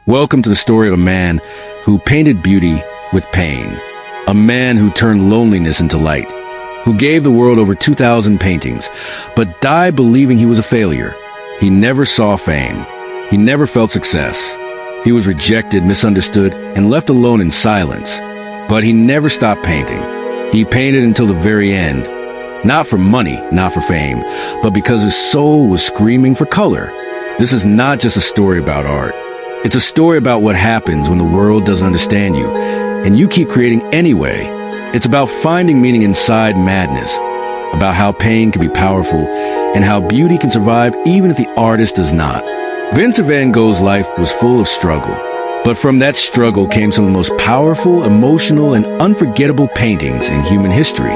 Welcome to the story of a man who painted beauty with pain. A man who turned loneliness into light. Who gave the world over 2,000 paintings, but died believing he was a failure. He never saw fame. He never felt success. He was rejected, misunderstood, and left alone in silence. But he never stopped painting. He painted until the very end. Not for money, not for fame, but because his soul was screaming for color. This is not just a story about art. It's a story about what happens when the world doesn't understand you, and you keep creating anyway. It's about finding meaning inside madness, about how pain can be powerful, and how beauty can survive even if the artist does not. Vincent van Gogh's life was full of struggle, but from that struggle came some of the most powerful, emotional, and unforgettable paintings in human history.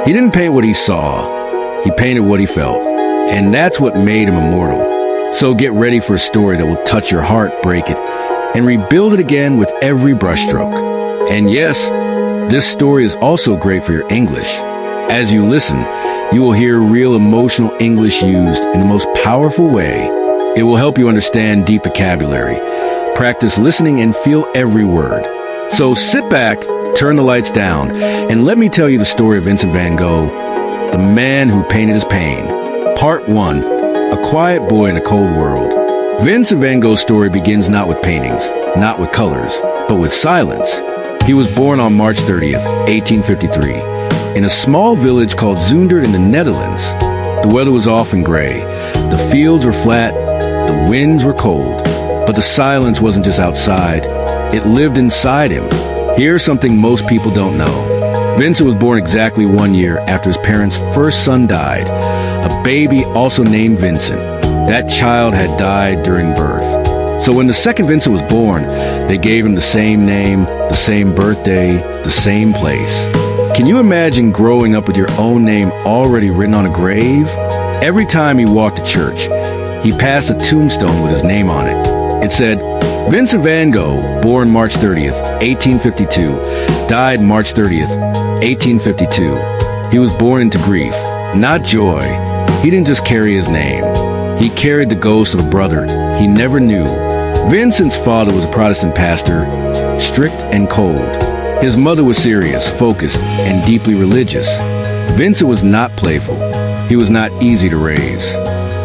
He didn't paint what he saw, he painted what he felt, and that's what made him immortal. So get ready for a story that will touch your heart, break it, and rebuild it again with every brushstroke. And yes, this story is also great for your English. As you listen, you will hear real emotional English used in the most powerful way. It will help you understand deep vocabulary. Practice listening and feel every word. So sit back, turn the lights down, and let me tell you the story of Vincent van Gogh, the man who painted his pain. Part 1. A quiet boy in a cold world. Vincent van Gogh's story begins not with paintings, not with colors, but with silence. He was born on March 30th, 1853, in a small village called Zundert in the Netherlands. The weather was often gray, the fields were flat, the winds were cold, but the silence wasn't just outside, it lived inside him. Here's something most people don't know. Vincent was born exactly 1 year after his parents' first son died, a baby also named Vincent. That child had died during birth. So when the second Vincent was born, they gave him the same name, the same birthday, the same place. Can you imagine growing up with your own name already written on a grave? Every time he walked to church, he passed a tombstone with his name on it. It said, Vincent van Gogh, born March 30th, 1852, died March 30th, 1852. He was born into grief, not joy. He didn't just carry his name. He carried the ghost of a brother he never knew. Vincent's father was a Protestant pastor, strict and cold. His mother was serious, focused, and deeply religious. Vincent was not playful. He was not easy to raise.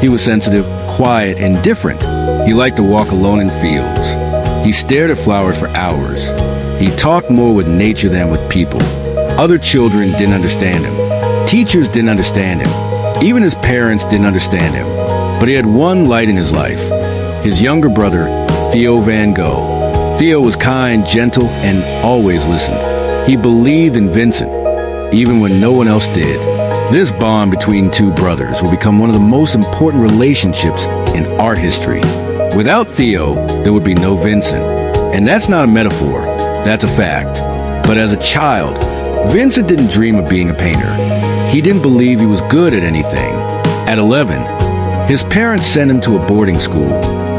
He was sensitive, quiet, and different. He liked to walk alone in fields. He stared at flowers for hours. He talked more with nature than with people. Other children didn't understand him. Teachers didn't understand him. Even his parents didn't understand him. But he had one light in his life. His younger brother, Theo van Gogh. Theo was kind, gentle, and always listened. He believed in Vincent, even when no one else did. This bond between two brothers will become one of the most important relationships in art history. Without Theo, there would be no Vincent. And that's not a metaphor, that's a fact. But as a child, Vincent didn't dream of being a painter. He didn't believe he was good at anything. At 11, his parents sent him to a boarding school.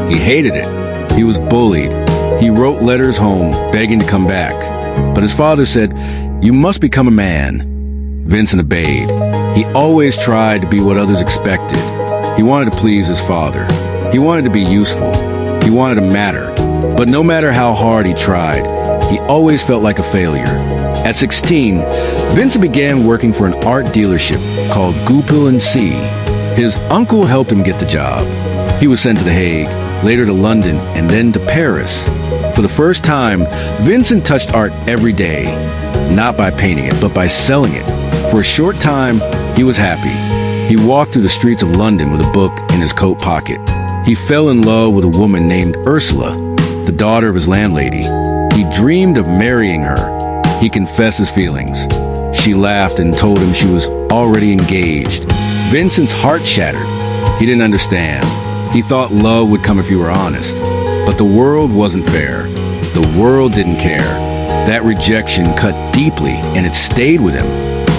He hated it. He was bullied. He wrote letters home begging to come back. But his father said, "You must become a man." Vincent obeyed. He always tried to be what others expected. He wanted to please his father. He wanted to be useful. He wanted to matter. But no matter how hard he tried, he always felt like a failure. At 16, Vincent began working for an art dealership called Goupil & C. His uncle helped him get the job. He was sent to The Hague, later to London, and then to Paris. For the first time, Vincent touched art every day, not by painting it, but by selling it. For a short time, he was happy. He walked through the streets of London with a book in his coat pocket. He fell in love with a woman named Ursula, the daughter of his landlady. He dreamed of marrying her. He confessed his feelings. She laughed and told him she was already engaged. Vincent's heart shattered. He didn't understand. He thought love would come if you were honest. But the world wasn't fair. The world didn't care. That rejection cut deeply, and it stayed with him.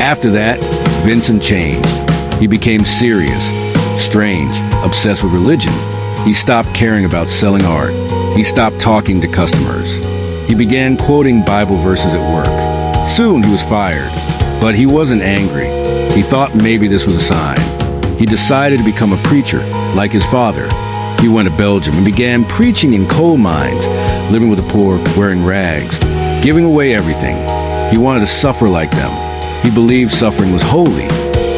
After that, Vincent changed. He became serious, strange, obsessed with religion. He stopped caring about selling art. He stopped talking to customers. He began quoting Bible verses at work. Soon he was fired, but he wasn't angry. He thought maybe this was a sign. He decided to become a preacher, like his father. He went to Belgium and began preaching in coal mines, living with the poor, wearing rags, giving away everything. He wanted to suffer like them. He believed suffering was holy.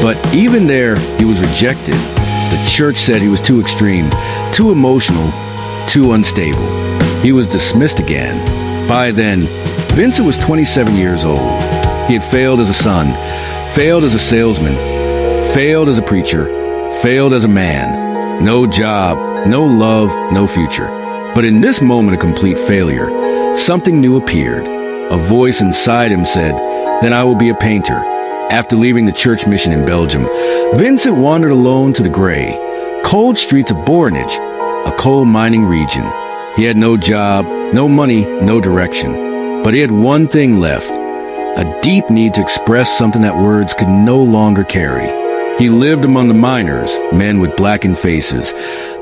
But even there, he was rejected. The church said he was too extreme, too emotional, too unstable. He was dismissed again. By then, Vincent was 27 years old. He had failed as a son, failed as a salesman, failed as a preacher, failed as a man. No job, no love, no future. But in this moment of complete failure, something new appeared. A voice inside him said, "Then I will be a painter." After leaving the church mission in Belgium, Vincent wandered alone to the gray, cold streets of Bornage, a coal mining region. He had no job, no money, no direction. But he had one thing left, a deep need to express something that words could no longer carry. He lived among the miners, men with blackened faces,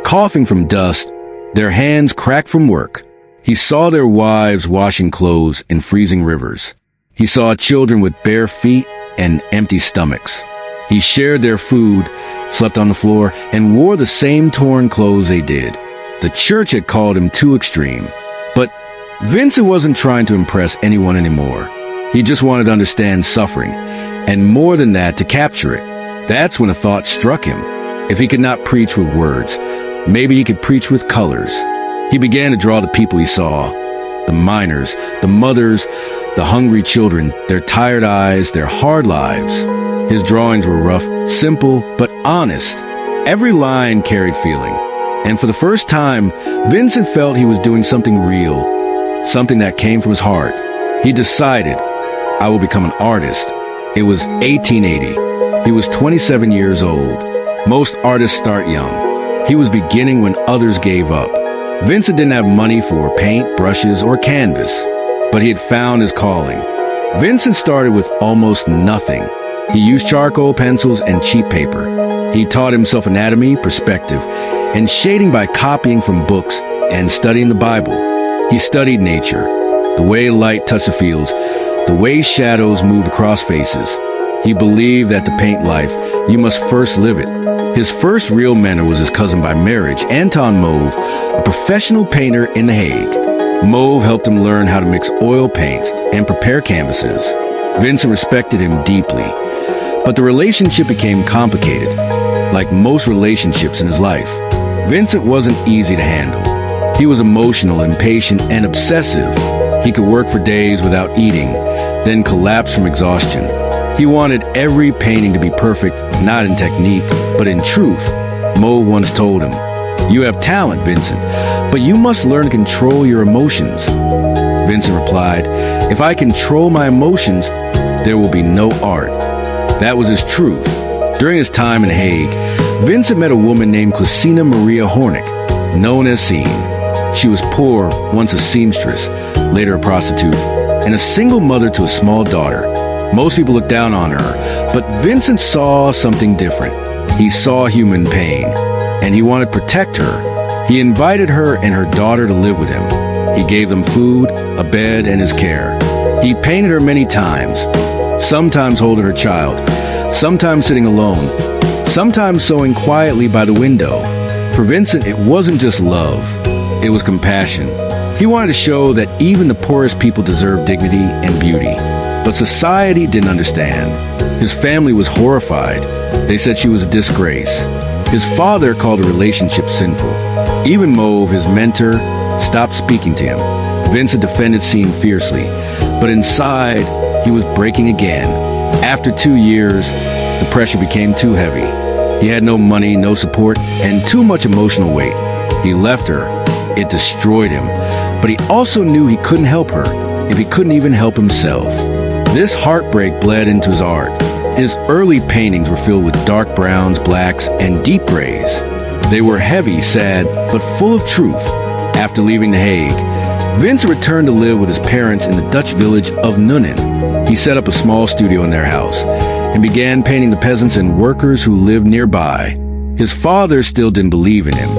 coughing from dust, their hands cracked from work. He saw their wives washing clothes in freezing rivers. He saw children with bare feet and empty stomachs. He shared their food, slept on the floor, and wore the same torn clothes they did. The church had called him too extreme. But Vincent wasn't trying to impress anyone anymore. He just wanted to understand suffering, and more than that, to capture it. That's when a thought struck him. If he could not preach with words, maybe he could preach with colors. He began to draw the people he saw, the miners, the mothers, the hungry children, their tired eyes, their hard lives. His drawings were rough, simple, but honest. Every line carried feeling. And for the first time, Vincent felt he was doing something real, something that came from his heart. He decided, I will become an artist. It was 1880. He was 27 years old. Most artists start young. He was beginning when others gave up. Vincent didn't have money for paint, brushes, or canvas, but he had found his calling. Vincent started with almost nothing. He used charcoal, pencils, and cheap paper. He taught himself anatomy, perspective, and shading by copying from books and studying the Bible. He studied nature, the way light touched the fields, the way shadows moved across faces. He believed that to paint life, you must first live it. His first real mentor was his cousin by marriage, Anton Mauve, a professional painter in The Hague. Mauve helped him learn how to mix oil paints and prepare canvases. Vincent respected him deeply, but the relationship became complicated. Like most relationships in his life, Vincent wasn't easy to handle. He was emotional, impatient, and obsessive. He could work for days without eating, then collapse from exhaustion. He wanted every painting to be perfect, not in technique, but in truth. Mauve once told him, "You have talent, Vincent, but you must learn to control your emotions." Vincent replied, "If I control my emotions, there will be no art." That was his truth. During his time in Hague, Vincent met a woman named Clisina Maria Hornick, known as Scene. She was poor, once a seamstress, later a prostitute, and a single mother to a small daughter. Most people looked down on her, but Vincent saw something different. He saw human pain, and he wanted to protect her. He invited her and her daughter to live with him. He gave them food, a bed, and his care. He painted her many times, sometimes holding her child, sometimes sitting alone, sometimes sewing quietly by the window. For Vincent, it wasn't just love, it was compassion. He wanted to show that even the poorest people deserve dignity and beauty. But society didn't understand. His family was horrified. They said she was a disgrace. His father called the relationship sinful. Even Mauve, his mentor, stopped speaking to him. Vincent defended Scene fiercely, but inside, he was breaking again. After 2 years, the pressure became too heavy. He had no money, no support, and too much emotional weight. He left her. It destroyed him. But he also knew he couldn't help her if he couldn't even help himself. This heartbreak bled into his art. His early paintings were filled with dark browns, blacks, and deep grays. They were heavy, sad, but full of truth. After leaving The Hague, Vincent returned to live with his parents in the Dutch village of Nuenen. He set up a small studio in their house and began painting the peasants and workers who lived nearby. His father still didn't believe in him.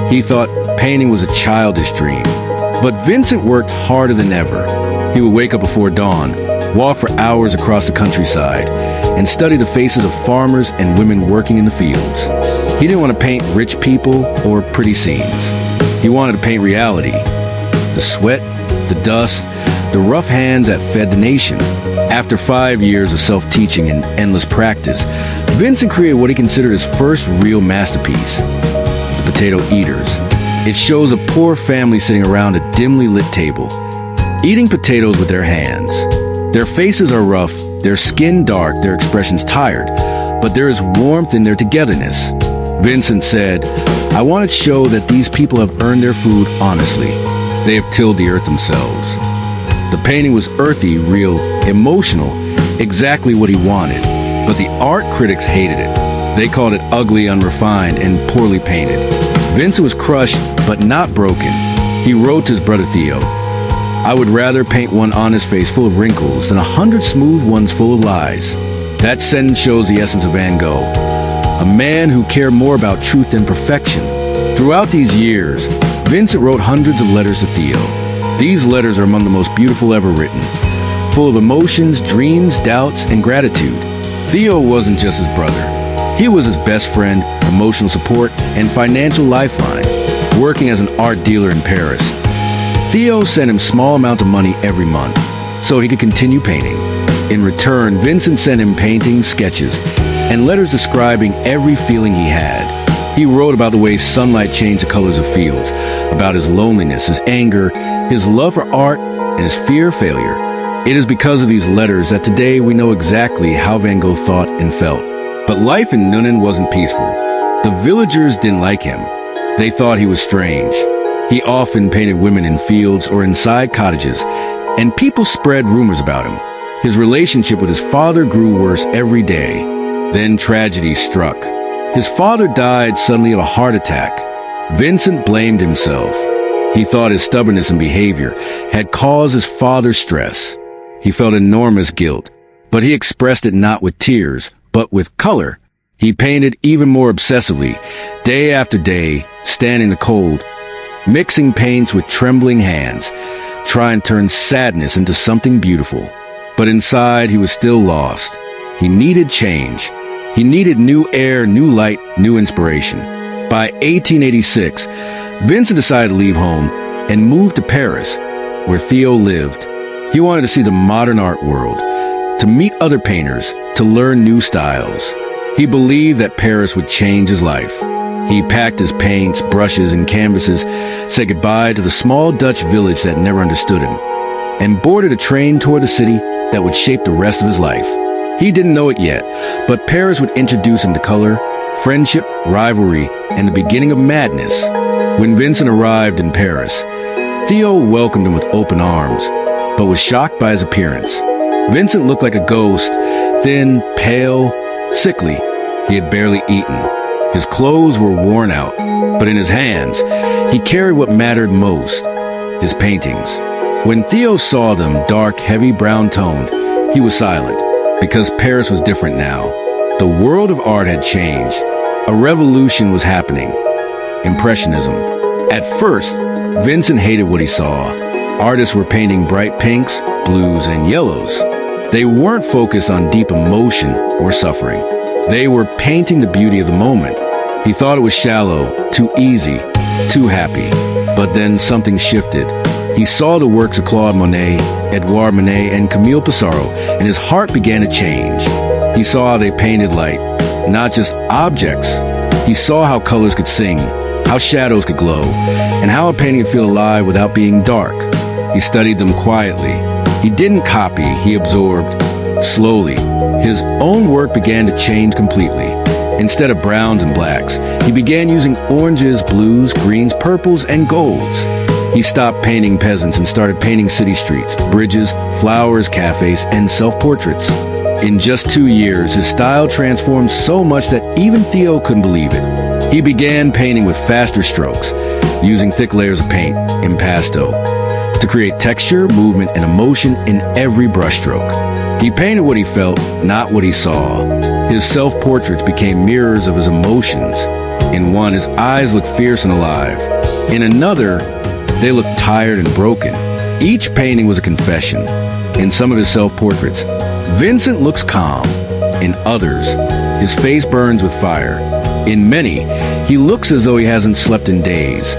He thought painting was a childish dream. But Vincent worked harder than ever. He would wake up before dawn, walk for hours across the countryside, and study the faces of farmers and women working in the fields. He didn't want to paint rich people or pretty scenes. He wanted to paint reality. The sweat, the dust, the rough hands that fed the nation. After 5 years of self-teaching and endless practice, Vincent created what he considered his first real masterpiece, The Potato Eaters. It shows a poor family sitting around a dimly lit table, eating potatoes with their hands. Their faces are rough, their skin dark, their expressions tired, but there is warmth in their togetherness. Vincent said, "I want to show that these people have earned their food honestly. They have tilled the earth themselves." The painting was earthy, real, emotional, exactly what he wanted. But the art critics hated it. They called it ugly, unrefined, and poorly painted. Vincent was crushed, but not broken. He wrote to his brother Theo, "I would rather paint one honest face full of wrinkles than 100 smooth ones full of lies." That sentence shows the essence of Van Gogh, a man who cared more about truth than perfection. Throughout these years, Vincent wrote hundreds of letters to Theo. These letters are among the most beautiful ever written, full of emotions, dreams, doubts, and gratitude. Theo wasn't just his brother. He was his best friend, emotional support, and financial lifeline, working as an art dealer in Paris. Theo sent him small amounts of money every month so he could continue painting. In return, Vincent sent him paintings, sketches, and letters describing every feeling he had. He wrote about the way sunlight changed the colors of fields, about his loneliness, his anger, his love for art, and his fear of failure. It is because of these letters that today we know exactly how Van Gogh thought and felt. But life in Nuenen wasn't peaceful. The villagers didn't like him. They thought he was strange. He often painted women in fields or inside cottages, and people spread rumors about him. His relationship with his father grew worse every day. Then tragedy struck. His father died suddenly of a heart attack. Vincent blamed himself. He thought his stubbornness and behavior had caused his father's stress. He felt enormous guilt, but he expressed it not with tears, but with color. He painted even more obsessively, day after day, standing in the cold, mixing paints with trembling hands, trying to turn sadness into something beautiful. But inside, he was still lost. He needed change. He needed new air, new light, new inspiration. By 1886, Vincent decided to leave home and move to Paris, where Theo lived. He wanted to see the modern art world, to meet other painters, to learn new styles. He believed that Paris would change his life. He packed his paints, brushes, and canvases, said goodbye to the small Dutch village that never understood him, and boarded a train toward the city that would shape the rest of his life. He didn't know it yet, but Paris would introduce him to color, friendship, rivalry, and the beginning of madness. When Vincent arrived in Paris, Theo welcomed him with open arms, but was shocked by his appearance. Vincent looked like a ghost, thin, pale, sickly. He had barely eaten. His clothes were worn out, but in his hands, he carried what mattered most, his paintings. When Theo saw them, dark, heavy, brown-toned, he was silent, because Paris was different now. The world of art had changed. A revolution was happening. Impressionism. At first, Vincent hated what he saw. Artists were painting bright pinks, blues, and yellows. They weren't focused on deep emotion or suffering. They were painting the beauty of the moment. He thought it was shallow, too easy, too happy. But then something shifted. He saw the works of Claude Monet, Edouard Manet, and Camille Pissarro, and his heart began to change. He saw how they painted light, not just objects. He saw how colors could sing, how shadows could glow, and how a painting could feel alive without being dark. He studied them quietly. He didn't copy, he absorbed. Slowly, his own work began to change completely. Instead of browns and blacks, he began using oranges, blues, greens, purples, and golds. He stopped painting peasants and started painting city streets, bridges, flowers, cafes, and self-portraits. In just 2 years, his style transformed so much that even Theo couldn't believe it. He began painting with faster strokes, using thick layers of paint, impasto, to create texture, movement, and emotion in every brushstroke. He painted what he felt, not what he saw. His self-portraits became mirrors of his emotions. In one, his eyes looked fierce and alive. In another, they looked tired and broken. Each painting was a confession. In some of his self-portraits, Vincent looks calm. In others, his face burns with fire. In many, he looks as though he hasn't slept in days,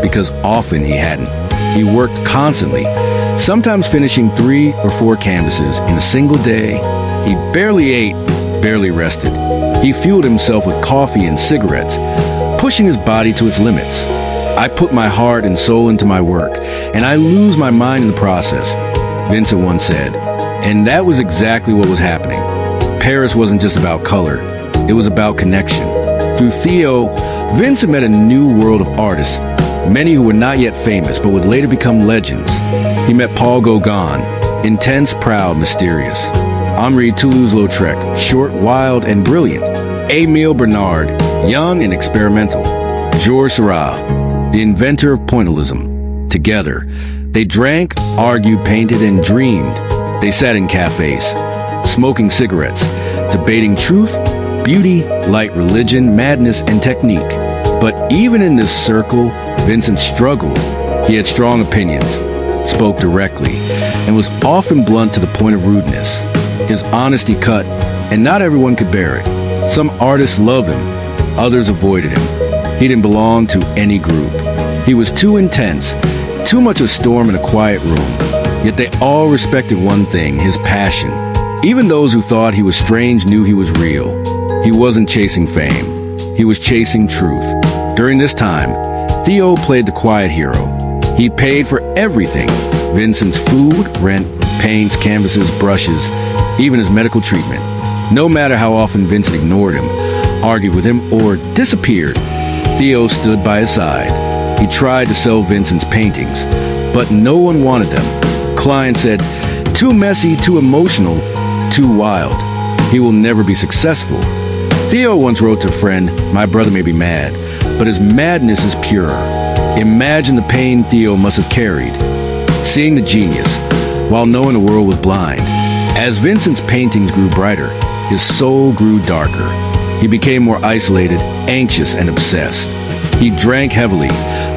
because often he hadn't. He worked constantly, sometimes finishing 3 or 4 canvases in a single day. He barely ate, barely rested. He fueled himself with coffee and cigarettes, pushing his body to its limits. I put my heart and soul into my work, and I lose my mind in the process, Vincent once said. And that was exactly what was happening. Paris wasn't just about color, it was about connection. Through Theo, Vincent met a new world of artists, many who were not yet famous but would later become legends. He met Paul Gauguin, intense, proud, mysterious. Henri Toulouse-Lautrec, short, wild, and brilliant. Émile Bernard, young and experimental. Georges Seurat, the inventor of pointillism. Together, they drank, argued, painted, and dreamed. They sat in cafes, smoking cigarettes, debating truth, beauty, light, religion, madness, and technique. But even in this circle, Vincent struggled. He had strong opinions, spoke directly, and was often blunt to the point of rudeness. His honesty cut, and not everyone could bear it. Some artists loved him, others avoided him. He didn't belong to any group. He was too intense, too much a storm in a quiet room. Yet they all respected one thing, his passion. Even those who thought he was strange knew he was real. He wasn't chasing fame. He was chasing truth. During this time, Theo played the quiet hero. He paid for everything. Vincent's food, rent, paints, canvases, brushes, even his medical treatment. No matter how often Vincent ignored him, argued with him, or disappeared, Theo stood by his side. He tried to sell Vincent's paintings, but no one wanted them. Clients said, too messy, too emotional, too wild. He will never be successful. Theo once wrote to a friend, my brother may be mad, but his madness is pure. Imagine the pain Theo must have carried, seeing the genius, while knowing the world was blind. As Vincent's paintings grew brighter, his soul grew darker. He became more isolated, anxious, and obsessed. He drank heavily,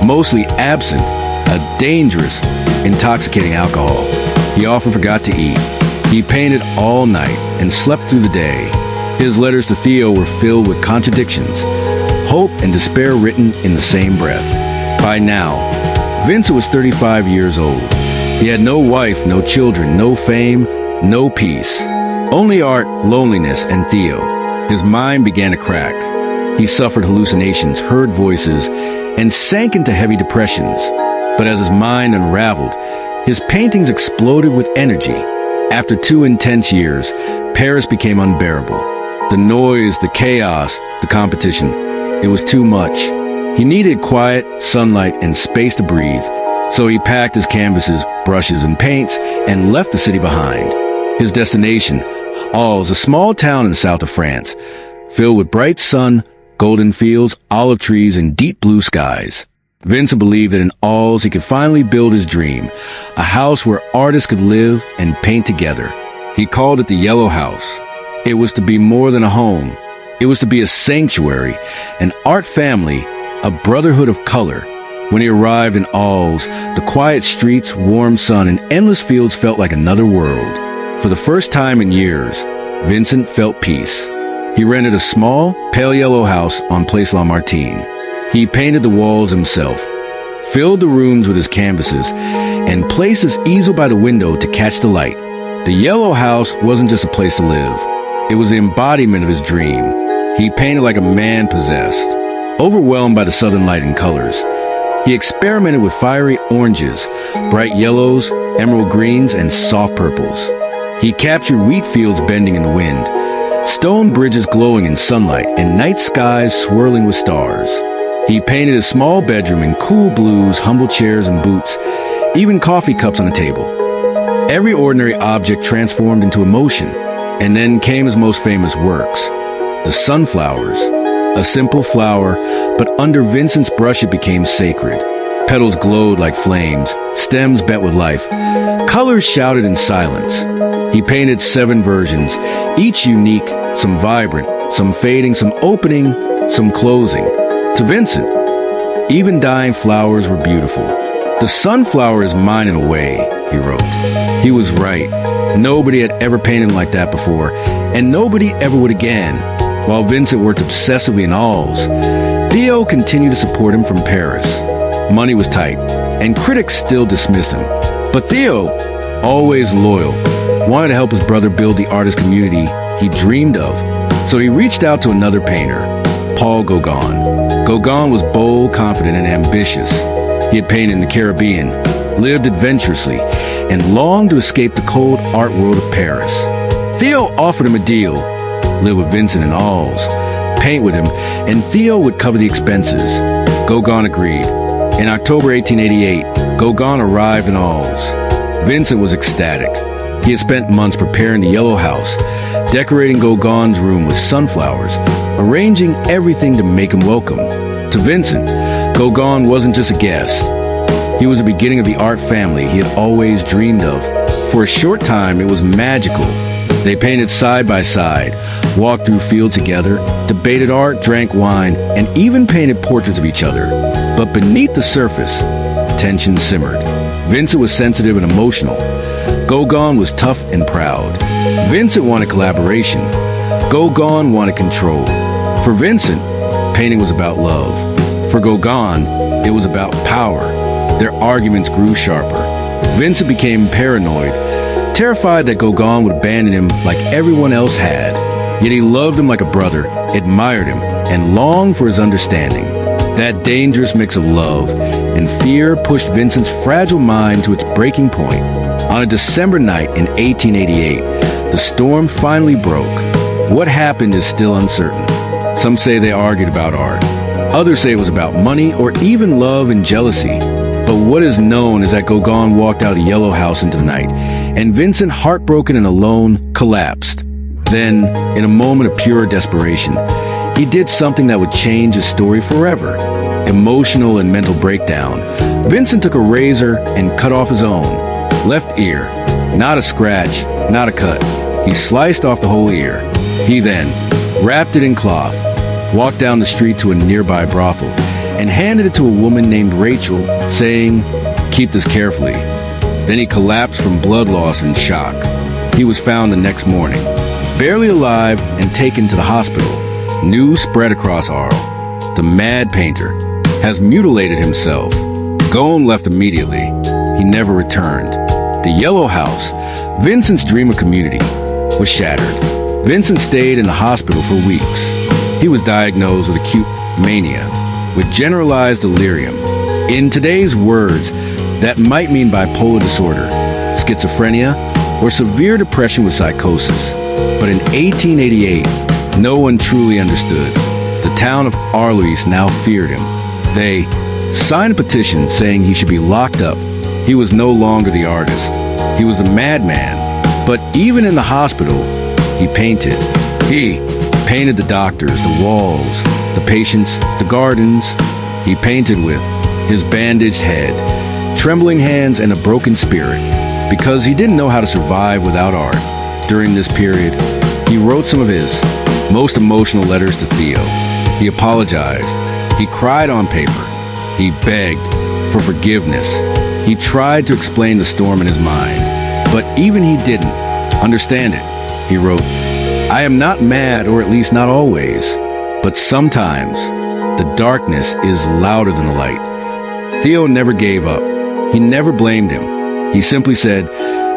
mostly absinthe, a dangerous, intoxicating alcohol. He often forgot to eat. He painted all night and slept through the day. His letters to Theo were filled with contradictions, hope and despair written in the same breath. By now, Vincent was 35 years old. He had no wife, no children, no fame, no peace. Only art, loneliness, and Theo. His mind began to crack. He suffered hallucinations, heard voices, and sank into heavy depressions. But as his mind unraveled, his paintings exploded with energy. After 2 intense years, Paris became unbearable. The noise, the chaos, the competition. It was too much. He needed quiet, sunlight, and space to breathe. So he packed his canvases, brushes, and paints and left the city behind. His destination, Arles, a small town in the south of France, filled with bright sun, golden fields, olive trees, and deep blue skies. Vincent believed that in Arles he could finally build his dream, a house where artists could live and paint together. He called it the Yellow House. It was to be more than a home. It was to be a sanctuary, an art family, a brotherhood of color. When he arrived in Arles, the quiet streets, warm sun, and endless fields felt like another world. For the first time in years, Vincent felt peace. He rented a small, pale yellow house on Place Lamartine. He painted the walls himself, filled the rooms with his canvases, and placed his easel by the window to catch the light. The Yellow House wasn't just a place to live. It was the embodiment of his dream. He painted like a man possessed, overwhelmed by the southern light and colors. He experimented with fiery oranges, bright yellows, emerald greens, and soft purples. He captured wheat fields bending in the wind, stone bridges glowing in sunlight, and night skies swirling with stars. He painted a small bedroom in cool blues, humble chairs and boots, even coffee cups on the table. Every ordinary object transformed into emotion. And then came his most famous works, the sunflowers. A simple flower, but under Vincent's brush it became sacred. Petals glowed like flames, stems bent with life. Colors shouted in silence. He painted 7 versions, each unique, some vibrant, some fading, some opening, some closing. To Vincent, even dying flowers were beautiful. The sunflower is mine in a way, he wrote. He was right. Nobody had ever painted like that before, and nobody ever would again. While Vincent worked obsessively in Arles, Theo continued to support him from Paris. Money was tight, and critics still dismissed him. But Theo, always loyal, wanted to help his brother build the artist community he dreamed of. So he reached out to another painter, Paul Gauguin. Gauguin was bold, confident, and ambitious. He had painted in the Caribbean, lived adventurously, and longed to escape the cold art world of Paris. Theo offered him a deal: live with Vincent in Alls, paint with him, and Theo would cover the expenses. Gauguin agreed. In October 1888, Gauguin arrived in Alls. Vincent was ecstatic. He had spent months preparing the Yellow House, decorating Gauguin's room with sunflowers, arranging everything to make him welcome. To Vincent, Gauguin wasn't just a guest. He was the beginning of the art family he had always dreamed of. For a short time, it was magical. They painted side by side, walked through fields together, debated art, drank wine, and even painted portraits of each other. But beneath the surface, tension simmered. Vincent was sensitive and emotional. Gauguin was tough and proud. Vincent wanted collaboration. Gauguin wanted control. For Vincent, painting was about love. For Gauguin, it was about power. Their arguments grew sharper. Vincent became paranoid, terrified that Gauguin would abandon him like everyone else had. Yet he loved him like a brother, admired him, and longed for his understanding. That dangerous mix of love and fear pushed Vincent's fragile mind to its breaking point. On a December night in 1888, the storm finally broke. What happened is still uncertain. Some say they argued about art. Others say it was about money or even love and jealousy. But what is known is that Gauguin walked out of the Yellow House into the night, and Vincent, heartbroken and alone, collapsed. Then, in a moment of pure desperation, he did something that would change his story forever. Emotional and mental breakdown. Vincent took a razor and cut off his own left ear. Not a scratch, not a cut. He sliced off the whole ear. He then wrapped it in cloth, walked down the street to a nearby brothel, and handed it to a woman named Rachel, saying, "Keep this carefully." Then he collapsed from blood loss and shock. He was found the next morning, barely alive, and taken to the hospital. News spread across Arles. The mad painter has mutilated himself. Gauguin left immediately. He never returned. The Yellow House, Vincent's dream of community, was shattered. Vincent stayed in the hospital for weeks. He was diagnosed with acute mania, with generalized delirium. In today's words, that might mean bipolar disorder, schizophrenia, or severe depression with psychosis. But in 1888, no one truly understood. The town of Arles now feared him. They signed a petition saying he should be locked up. He was no longer the artist. He was a madman. But even in the hospital, he painted. He painted the doctors, the walls, the patients, the gardens. He painted with his bandaged head, trembling hands, and a broken spirit, because he didn't know how to survive without art. During this period, he wrote some of his most emotional letters to Theo. He apologized. He cried on paper. He begged for forgiveness. He tried to explain the storm in his mind, but even he didn't understand it. He wrote, "I am not mad, or at least not always, but sometimes the darkness is louder than the light." Theo never gave up. He never blamed him. He simply said,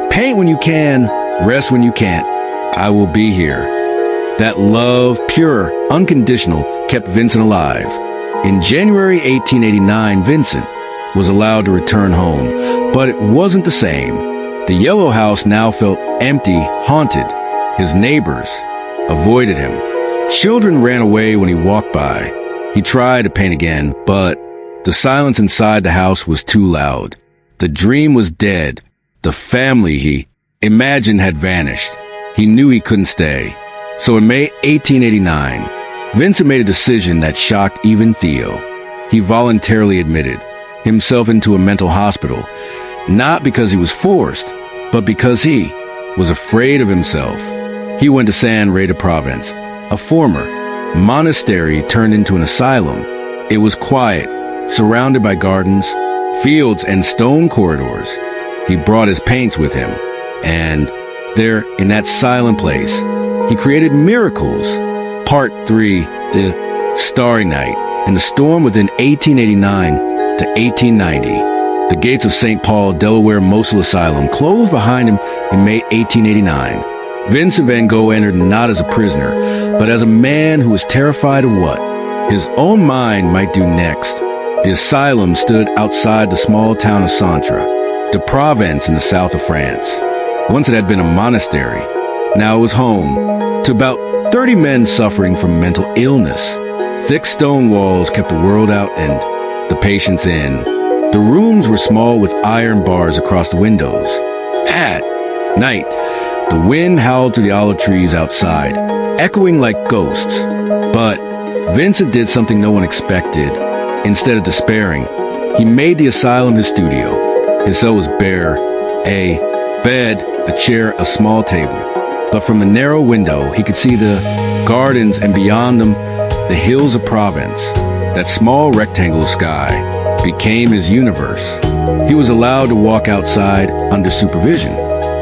"Paint when you can, rest when you can't. I will be here." That love, pure, unconditional, kept Vincent alive. In January 1889, Vincent was allowed to return home, but it wasn't the same. The Yellow House now felt empty, haunted. His neighbors avoided him. Children ran away when he walked by. He tried to paint again, but the silence inside the house was too loud. The dream was dead. The family he imagined had vanished. He knew he couldn't stay. So in May 1889, Vincent made a decision that shocked even Theo. He voluntarily admitted himself into a mental hospital, not because he was forced, but because he was afraid of himself. He went to San Rey de Provence, a former monastery turned into an asylum. It was quiet, surrounded by gardens, fields, and stone corridors. He brought his paints with him, and there, in that silent place, he created miracles. Part 3, The Starry Night, and the storm within 1889, to 1890. The gates of St. Paul, Delaware Mosul Asylum closed behind him in May 1889. Vincent van Gogh entered not as a prisoner, but as a man who was terrified of what his own mind might do next. The asylum stood outside the small town of Santra, de Provence in the south of France. Once it had been a monastery. Now it was home to about 30 men suffering from mental illness. Thick stone walls kept the world out and the patients in. The rooms were small with iron bars across the windows. At night, the wind howled through the olive trees outside, echoing like ghosts. But Vincent did something no one expected. Instead of despairing, he made the asylum his studio. His cell was bare, a bed, a chair, a small table. But from the narrow window, he could see the gardens and beyond them, the hills of Provence. That small rectangle of sky became his universe. He was allowed to walk outside under supervision.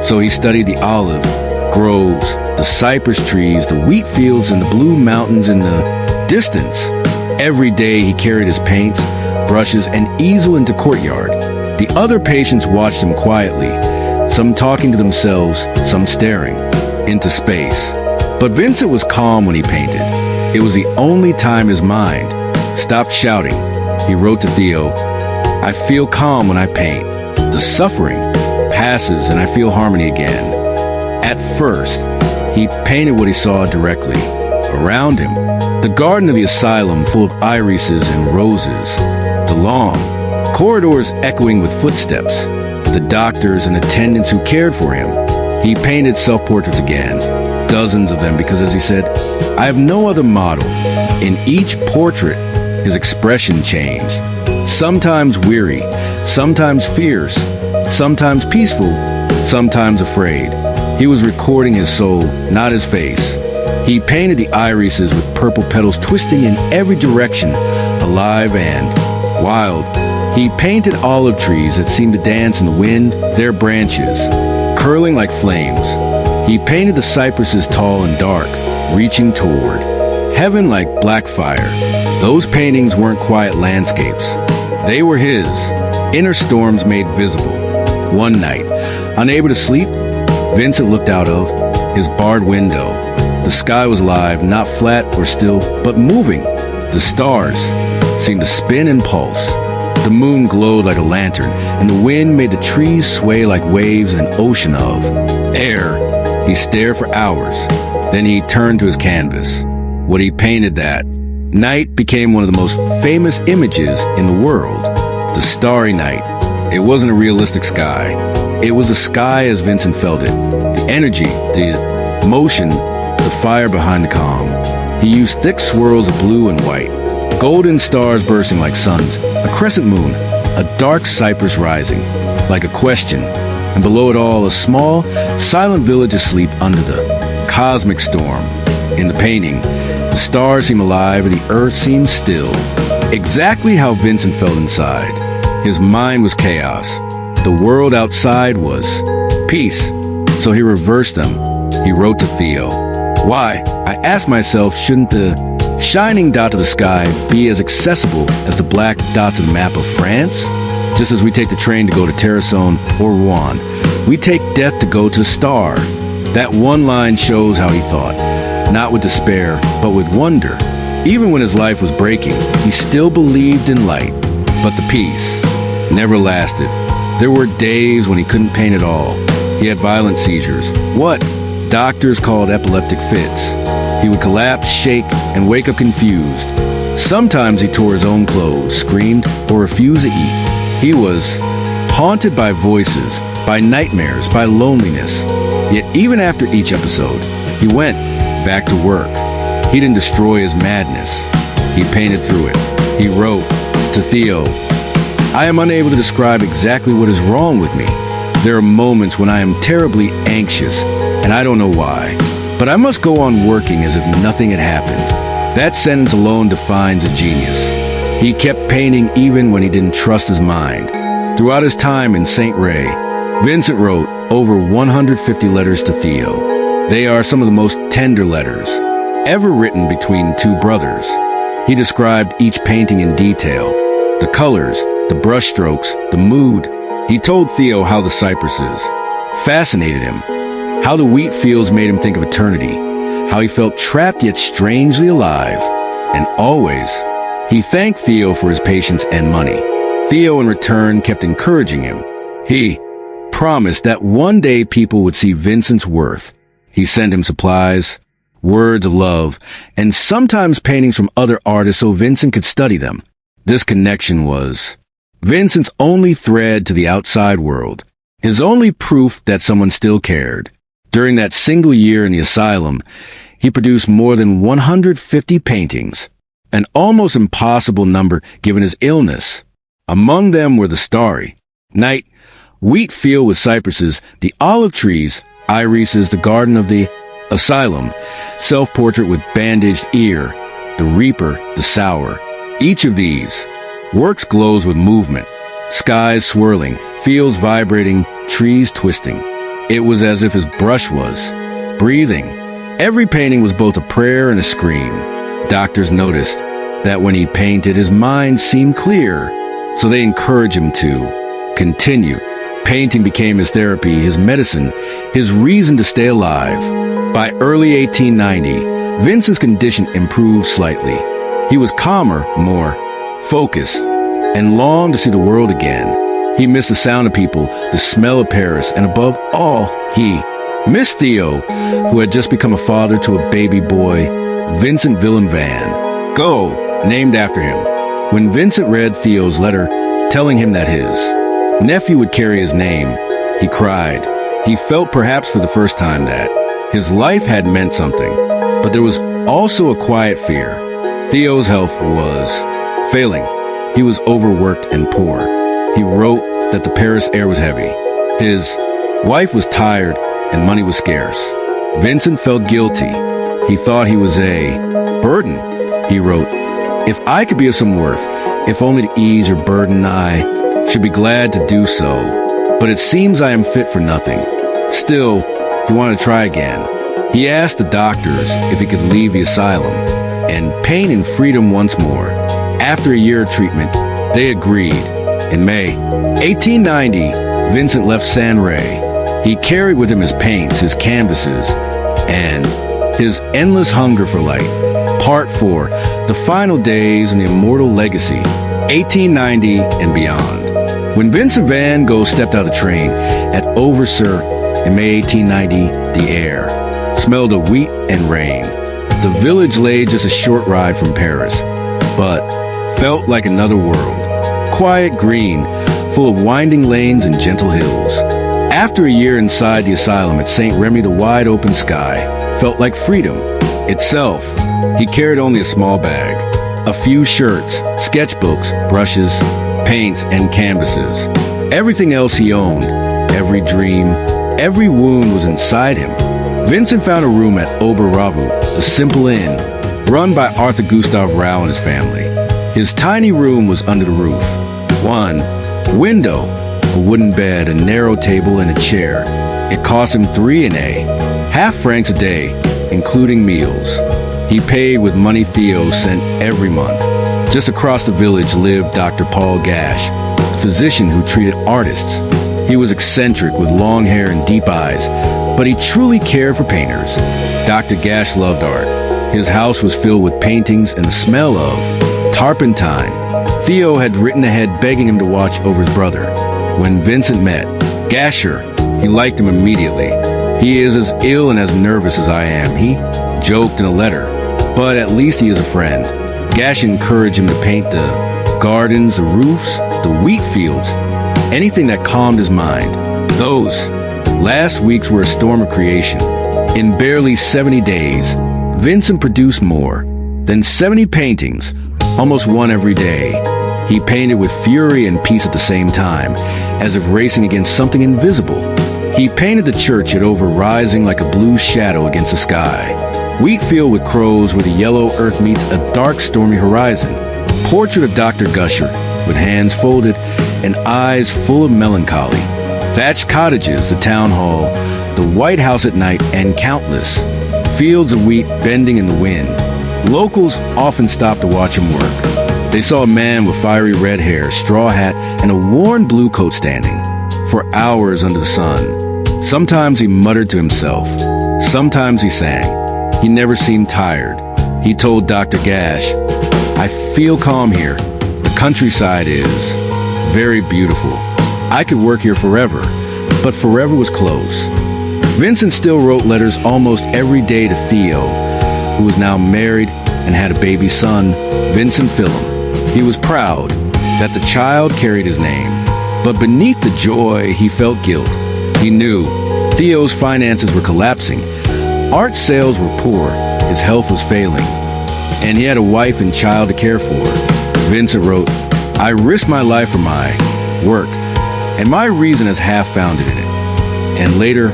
So he studied the olive groves, the cypress trees, the wheat fields, and the blue mountains in the distance. Every day he carried his paints, brushes, and easel into courtyard. The other patients watched him quietly, some talking to themselves, some staring into space. But Vincent was calm when he painted. It was the only time his mind stopped shouting. He wrote to Theo, "I feel calm when I paint. The suffering passes and I feel harmony again." At first, he painted what he saw directly around him. The garden of the asylum full of irises and roses. The long corridors echoing with footsteps. The doctors and attendants who cared for him. He painted self-portraits again, dozens of them, because, as he said, "I have no other model." In each portrait, his expression changed. Sometimes weary, sometimes fierce, sometimes peaceful, sometimes afraid. He was recording his soul, not his face. He painted the irises with purple petals twisting in every direction, alive and wild. He painted olive trees that seemed to dance in the wind, their branches curling like flames. He painted the cypresses tall and dark, reaching toward heaven like black fire. Those paintings weren't quiet landscapes. They were his inner storms made visible. One night, unable to sleep, Vincent looked out of his barred window. The sky was alive, not flat or still, but moving. The stars seemed to spin and pulse. The moon glowed like a lantern, and the wind made the trees sway like waves in an ocean of air. He stared for hours. Then he turned to his canvas. What he painted that night became one of the most famous images in the world. The starry night. It wasn't a realistic sky. It was a sky as Vincent felt it. The energy, the motion, the fire behind the calm. He used thick swirls of blue and white, golden stars bursting like suns, a crescent moon, a dark cypress rising, like a question, and below it all a small, silent village asleep under the cosmic storm. In the painting, the stars seem alive and the earth seems still, exactly how Vincent felt inside. His mind was chaos. The world outside was peace. So he reversed them. He wrote to Theo. Why? I asked myself, shouldn't the shining dot of the sky be as accessible as the black dots of the map of France? Just as we take the train to go to Terrasson or Rouen, we take death to go to a star. That one line shows how he thought, not with despair, but with wonder. Even when his life was breaking, he still believed in light. But the peace never lasted. There were days when he couldn't paint at all. He had violent seizures, what doctors called epileptic fits. He would collapse, shake, and wake up confused. Sometimes he tore his own clothes, screamed, or refused to eat. He was haunted by voices, by nightmares, by loneliness. Yet even after each episode, he went back to work. He didn't destroy his madness. He painted through it. He wrote to Theo, I am unable to describe exactly what is wrong with me. There are moments when I am terribly anxious, and I don't know why. But I must go on working as if nothing had happened. That sentence alone defines a genius. He kept painting even when he didn't trust his mind. Throughout his time in St. Ray, Vincent wrote over 150 letters to Theo. They are some of the most tender letters ever written between two brothers. He described each painting in detail, the colors, the brushstrokes, the mood. He told Theo how the cypresses fascinated him, how the wheat fields made him think of eternity, how he felt trapped yet strangely alive. And always, he thanked Theo for his patience and money. Theo, in return, kept encouraging him. He promised that one day people would see Vincent's worth. He sent him supplies, words of love, and sometimes paintings from other artists so Vincent could study them. This connection was Vincent's only thread to the outside world, his only proof that someone still cared. During that single year in the asylum, he produced more than 150 paintings, an almost impossible number given his illness. Among them were the starry night, wheat field with cypresses, the olive trees, irises, the garden of the asylum, self-portrait with bandaged ear, the reaper, the sour. Each of these works glows with movement, skies swirling, fields vibrating, trees twisting. It was as if his brush was breathing. Every painting was both a prayer and a scream. Doctors noticed that when he painted, his mind seemed clear, so they encouraged him to continue. Painting became his therapy, his medicine, his reason to stay alive. By early 1890, Vincent's condition improved slightly. He was calmer, more focused, and longed to see the world again. He missed the sound of people, the smell of Paris, and above all, he missed Theo, who had just become a father to a baby boy, Vincent van Gogh, named after him. When Vincent read Theo's letter telling him that his nephew would carry his name, he cried. He felt perhaps for the first time that his life had meant something, but there was also a quiet fear. Theo's health was failing. He was overworked and poor. He wrote that the Paris air was heavy. His wife was tired and money was scarce. Vincent felt guilty. He thought he was a burden. He wrote, "If I could be of some worth, if only to ease your burden, I should be glad to do so. But it seems I am fit for nothing." Still, he wanted to try again. He asked the doctors if he could leave the asylum and paint in freedom once more. After a year of treatment, they agreed. In May 1890, Vincent left San Rey. He carried with him his paints, his canvases, and his endless hunger for light. Part 4, The Final Days and the Immortal Legacy, 1890 and beyond. When Vincent van Gogh stepped out of the train at Overser in May 1890, the air smelled of wheat and rain. The village lay just a short ride from Paris, but felt like another world. Quiet green, full of winding lanes and gentle hills. After a year inside the asylum at St. Remy, the wide open sky felt like freedom itself. He carried only a small bag, a few shirts, sketchbooks, brushes, paints, and canvases. Everything else he owned, every dream, every wound was inside him. Vincent found a room at Oberravu, the simple inn, run by Arthur Gustav Rau and his family. His tiny room was under the roof. One window, a wooden bed, a narrow table, and a chair. It cost him 3,5 francs a day, including meals. He paid with money Theo sent every month. Just across the village lived Dr. Paul Gash, the physician who treated artists. He was eccentric with long hair and deep eyes, but he truly cared for painters. Dr. Gash loved art. His house was filled with paintings and the smell of turpentine. Theo had written ahead begging him to watch over his brother. When Vincent met Gasher, he liked him immediately. "He is as ill and as nervous as I am," he joked in a letter, "but at least he is a friend." Gash encouraged him to paint the gardens, the roofs, the wheat fields, anything that calmed his mind. Those last weeks were a storm of creation. In barely 70 days, Vincent produced more than 70 paintings, almost one every day. He painted with fury and peace at the same time, as if racing against something invisible. He painted the church at over rising like a blue shadow against the sky. Wheat field with crows where the yellow earth meets a dark stormy horizon. Portrait of Dr. Gusher with hands folded and eyes full of melancholy. Thatched cottages, the town hall, the White House at night, and countless fields of wheat bending in the wind. Locals often stopped to watch him work. They saw a man with fiery red hair, straw hat, and a worn blue coat standing for hours under the sun. Sometimes he muttered to himself. Sometimes he sang. He never seemed tired. He told Dr. Gash, "I feel calm here. The countryside is very beautiful. I could work here forever," but forever was close. Vincent still wrote letters almost every day to Theo, who was now married and had a baby son, Vincent Philip. He was proud that the child carried his name, but beneath the joy, he felt guilt. He knew Theo's finances were collapsing. Art sales were poor, his health was failing, and he had a wife and child to care for. Vincent wrote, "I risked my life for my work, and my reason is half founded in it." And later,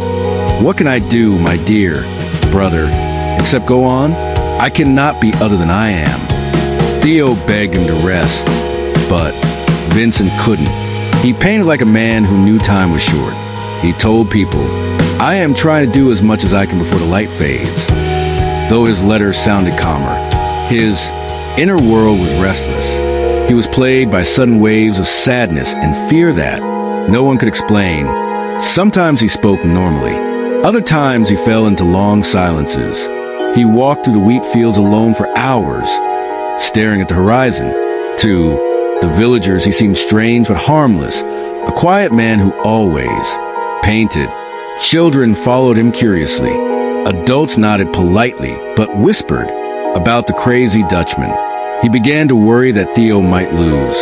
"What can I do, my dear brother, except go on? I cannot be other than I am." Theo begged him to rest, but Vincent couldn't. He painted like a man who knew time was short. He told people, "I am trying to do as much as I can before the light fades." Though his letters sounded calmer, his inner world was restless. He was plagued by sudden waves of sadness and fear that no one could explain. Sometimes he spoke normally. Other times he fell into long silences. He walked through the wheat fields alone for hours, staring at the horizon. To the villagers, he seemed strange but harmless, a quiet man who always painted. Children followed him curiously. Adults nodded politely, but whispered about the crazy Dutchman. He began to worry that Theo might lose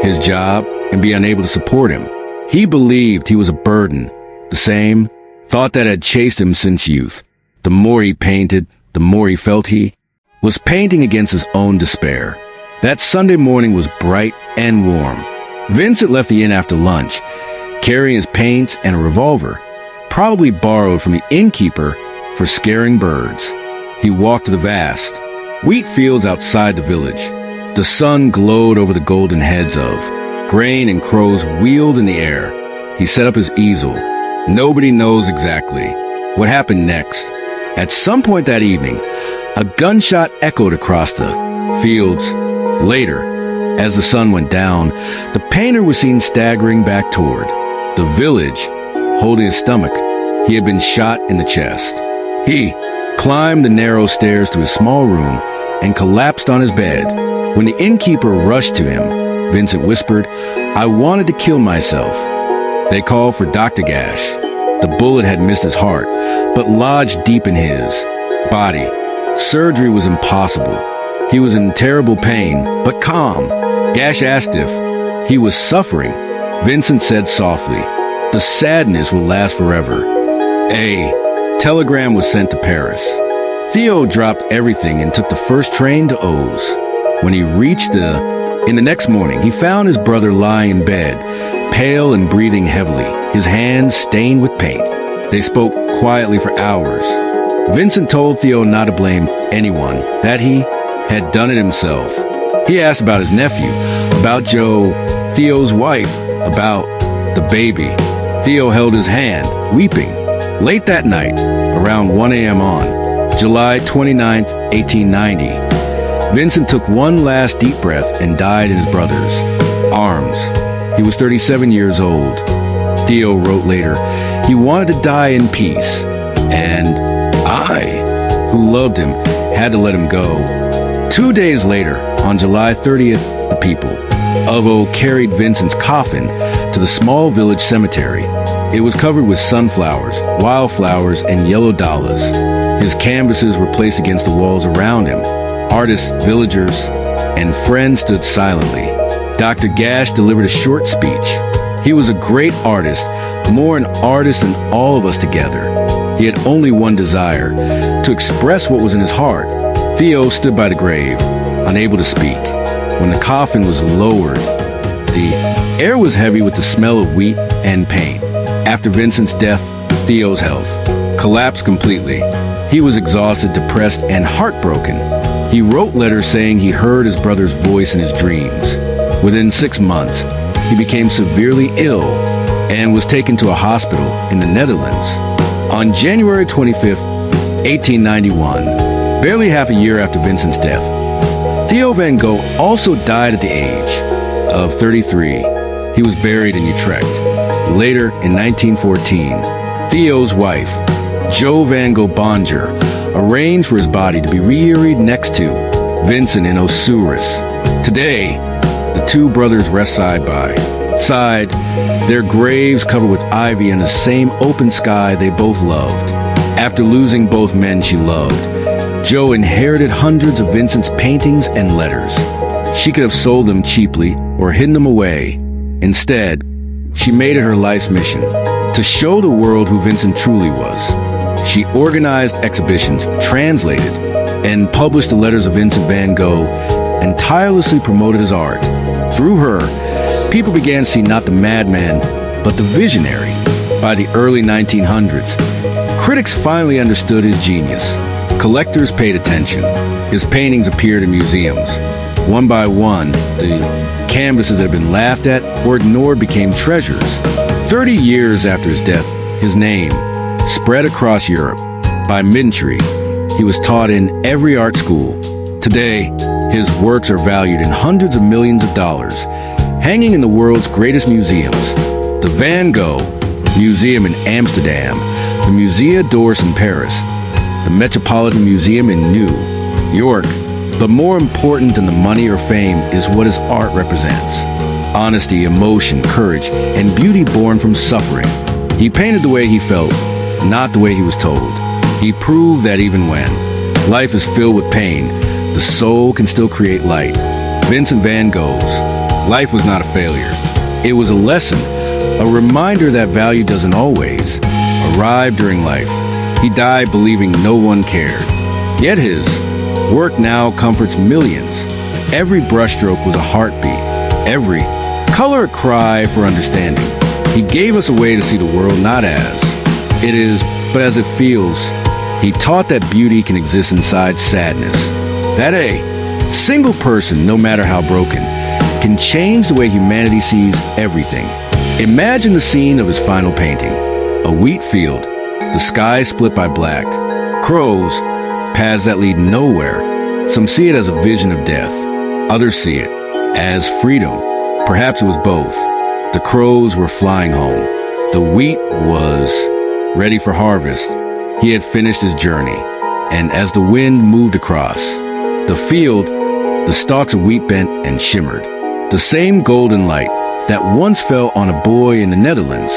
his job and be unable to support him. He believed he was a burden, the same thought that had chased him since youth. The more he painted, the more he felt he was painting against his own despair. That Sunday morning was bright and warm. Vincent left the inn after lunch, carrying his paints and a revolver, probably borrowed from the innkeeper for scaring birds. He walked to the vast wheat fields outside the village. The sun glowed over the golden heads of grain, and crows wheeled in the air. He set up his easel. Nobody knows exactly what happened next. At some point that evening, a gunshot echoed across the fields. Later, as the sun went down, the painter was seen staggering back toward the village, holding his stomach. He had been shot in the chest. He climbed the narrow stairs to his small room and collapsed on his bed. When the innkeeper rushed to him, Vincent whispered, "I wanted to kill myself." They called for Dr. Gash. The bullet had missed his heart, but lodged deep in his body. Surgery was impossible. He was in terrible pain, but calm. Gash asked if he was suffering. Vincent said softly, "The sadness will last forever." A telegram was sent to Paris. Theo dropped everything and took the first train to Oz. When he reached in the next morning, he found his brother lying in bed, pale and breathing heavily, his hands stained with paint. They spoke quietly for hours. Vincent told Theo not to blame anyone, that he had done it himself. He asked about his nephew, about Joe, Theo's wife, about the baby. Theo held his hand, weeping. Late that night, around 1 a.m. on July 29, 1890, Vincent took one last deep breath and died in his brother's arms. He was 37 years old. Theo wrote later, he wanted to die in peace, and I, who loved him, had to let him go. 2 days later, on July 30th, the people of O carried Vincent's coffin to the small village cemetery. It was covered with sunflowers, wildflowers, and yellow dollars. His canvases were placed against the walls around him. Artists, villagers, and friends stood silently. Dr. Gash delivered a short speech. He was a great artist, more an artist than all of us together. He had only one desire, to express what was in his heart. Theo stood by the grave, unable to speak. When the coffin was lowered, the air was heavy with the smell of wheat and paint. After Vincent's death, Theo's health collapsed completely. He was exhausted, depressed, and heartbroken. He wrote letters saying he heard his brother's voice in his dreams. Within 6 months, he became severely ill and was taken to a hospital in the Netherlands. On January 25, 1891, barely half a year after Vincent's death, Theo van Gogh also died at the age of 33. He was buried in Utrecht. Later, in 1914, Theo's wife, Jo van Gogh Bonger, arranged for his body to be reared next to Vincent in Osiris. Today, the two brothers rest side by side, their graves covered with ivy and the same open sky they both loved. After losing both men she loved, Jo inherited hundreds of Vincent's paintings and letters. She could have sold them cheaply or hidden them away. Instead, she made it her life's mission to show the world who Vincent truly was. She organized exhibitions, translated, and published the letters of Vincent van Gogh, and tirelessly promoted his art. Through her, people began to see not the madman, but the visionary. By the early 1900s, critics finally understood his genius. Collectors paid attention. His paintings appeared in museums. One by one, the canvases that had been laughed at or ignored became treasures. 30 years after his death, his name spread across Europe. By mid-century, he was taught in every art school. Today, his works are valued in hundreds of millions of dollars, hanging in the world's greatest museums. The Van Gogh Museum in Amsterdam, the Musée d'Orsay in Paris, the Metropolitan Museum in New York. But more important than the money or fame is what his art represents. Honesty, emotion, courage, and beauty born from suffering. He painted the way he felt, not the way he was told. He proved that even when life is filled with pain, the soul can still create light. Vincent van Gogh's life was not a failure. It was a lesson, a reminder that value doesn't always arrive during life. He died believing no one cared. Yet his work now comforts millions. Every brushstroke was a heartbeat. Every color a cry for understanding. He gave us a way to see the world not as it is, but as it feels. He taught that beauty can exist inside sadness. That a single person, no matter how broken, can change the way humanity sees everything. Imagine the scene of his final painting. A wheat field, the sky split by black, crows, paths that lead nowhere. Some see it as a vision of death. Others see it as freedom. Perhaps it was both. The crows were flying home. The wheat was ready for harvest. He had finished his journey. And as the wind moved across the field, the stalks of wheat bent and shimmered. The same golden light that once fell on a boy in the Netherlands.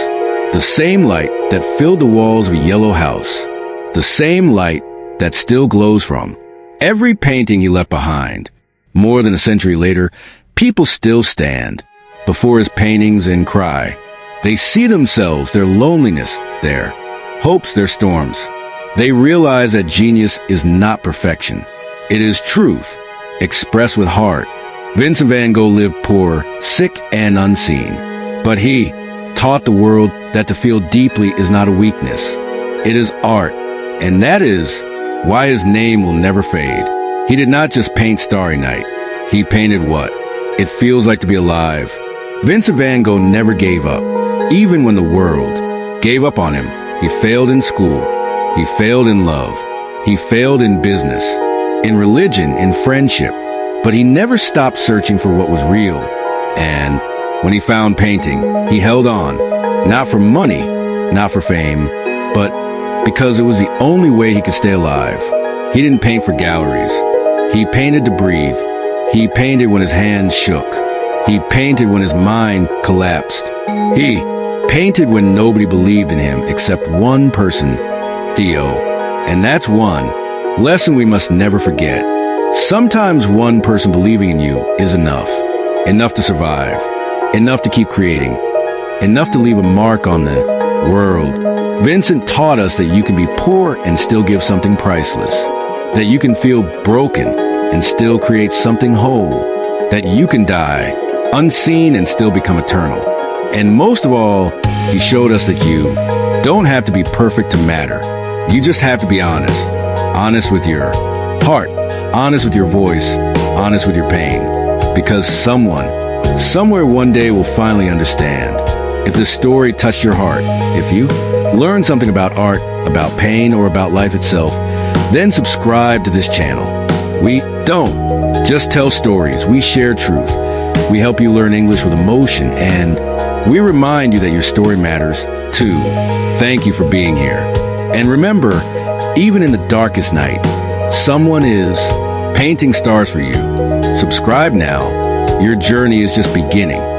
The same light that filled the walls of a yellow house. The same light that still glows from every painting he left behind. More than a century later, people still stand before his paintings and cry. They see themselves, their loneliness, their hopes, their storms. They realize that genius is not perfection. It is truth, expressed with heart. Vincent van Gogh lived poor, sick, and unseen. But he taught the world that to feel deeply is not a weakness. It is art, and that is why his name will never fade. He did not just paint Starry Night. He painted what it feels like to be alive. Vincent van Gogh never gave up. Even when the world gave up on him, he failed in school. He failed in love. He failed in business, in religion, in friendship. But he never stopped searching for what was real. And when he found painting, he held on, not for money, not for fame, but because it was the only way he could stay alive. He didn't paint for galleries. He painted to breathe. He painted when his hands shook. He painted when his mind collapsed. He painted when nobody believed in him except one person, Theo. And that's one lesson we must never forget. Sometimes one person believing in you is enough. Enough to survive. Enough to keep creating. Enough to leave a mark on the world. Vincent taught us that you can be poor and still give something priceless. That you can feel broken and still create something whole. That you can die unseen and still become eternal. And most of all, he showed us that you don't have to be perfect to matter. You just have to be honest. Honest with your heart. Honest with your voice. Honest with your pain. Because someone, somewhere one day will finally understand. If this story touched your heart, if you learned something about art, about pain, or about life itself, then subscribe to this channel. We don't just tell stories. We share truth. We help you learn English with emotion, and we remind you that your story matters too. Thank you for being here. And remember, even in the darkest night, someone is painting stars for you. Subscribe now. Your journey is just beginning.